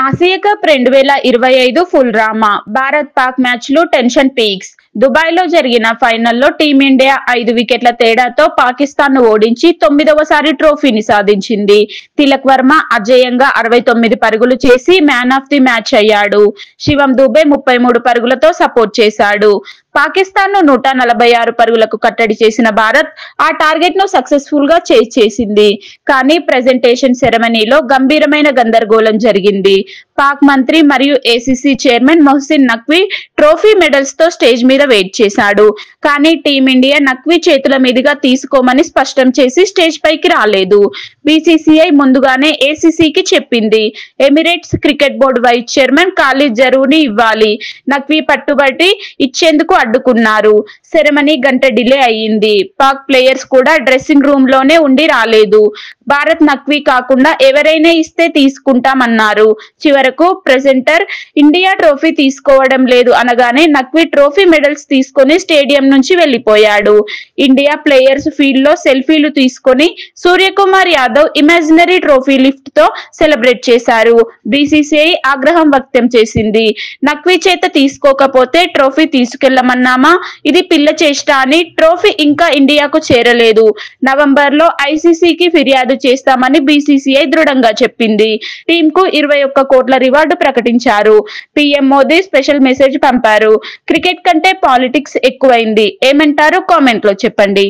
Asia cup 2025 full drama. Bharat Pak match లో tension peaks. Dubai లో జరిగిన ఫైనల్లో టీమిండియా 5 వికెట్ల తేడాతో పాకిస్తాన్ ను ఓడించి 9వసారి ట్రోఫీని సాధించింది. తిలక్ వర్మ అజేయంగా 69 పరుగులు చేసి మ్యాన్ ఆఫ్ ది మ్యాచ్ అయ్యాడు. శివం దూబే 33 పరుగులతో సపోర్ట్ చేశాడు. పాకిస్తాన్ ను 146 పరుగులకు కట్టడి చేసిన భారత్ ఆ టార్గెట్ ను సక్సెస్ఫుల్ గా చేజ్ చేసింది. కానీ ప్రెజెంటేషన్ సెరమనీలో గంభీరమైన గందరగోళం జరిగింది. పాక్ మంత్రి మరియు ACC chairman Mohsin Naqvi trophy medals తో స్టేజ్ మీద వెయిట్ చేశాడు. కానీ టీమిండియా నఖ్వీ చేతుల మీదుగా తీసుకోమని స్పష్టం చేసి స్టేజ్ పైకి రాలేదు. బీసీసీఐ ముందుగానే ఏసీసీకి చెప్పింది. Emirates cricket board vice chairman Khalid Zarooni ఇవ్వాలి. నఖ్వీ పట్టుబట్టి ఇచ్చేందుకు అడ్డుకున్నారు. సెరమనీ గంట డిలే అయ్యింది. పాక్ ప్లేయర్స్ కూడా డ్రెస్సింగ్ రూమ్ లోనే ఉండి రాలేదు. భారత్ నఖ్వీ కాకుండా ఎవరైనా ఇస్తే తీసుకుంటామన్నారు. చివరకు ప్రెజెంటర్ ఇండియా ట్రోఫీ తీసుకోవడం లేదు అనగానే నఖ్వీ ట్రోఫీ మెడల్స్ తీసుకొని స్టేడియం నుంచి వెళ్లిపోయాడు. ఇండియా ప్లేయర్స్ ఫీల్డ్ లో సెల్ఫీలు తీసుకొని Suryakumar Yadav imaginary trophy lift తో సెలబ్రేట్ చేశారు. బీసీసీఐ ఆగ్రహం వ్యక్తం చేసింది. నఖ్వీ చేత తీసుకోకపోతే ట్రోఫీ తీసుకెళ్లమన్నామా? ఇది పిల్ల చేష్ట అని. ట్రోఫీ ఇంకా ఇండియాకు చేరలేదు. నవంబర్ లో ఐసీసీకి ఫిర్యాదు చేస్తామని బీసీసీఐ దృఢంగా చెప్పింది. టీమ్ కు 21 కోట్ల రివార్డు ప్రకటించారు. పీఎం మోదీ స్పెషల్ మెసేజ్ పంపారు. క్రికెట్ కంటే పాలిటిక్స్ ఎక్కువైంది. ఏమంటారు? కామెంట్ లో చెప్పండి.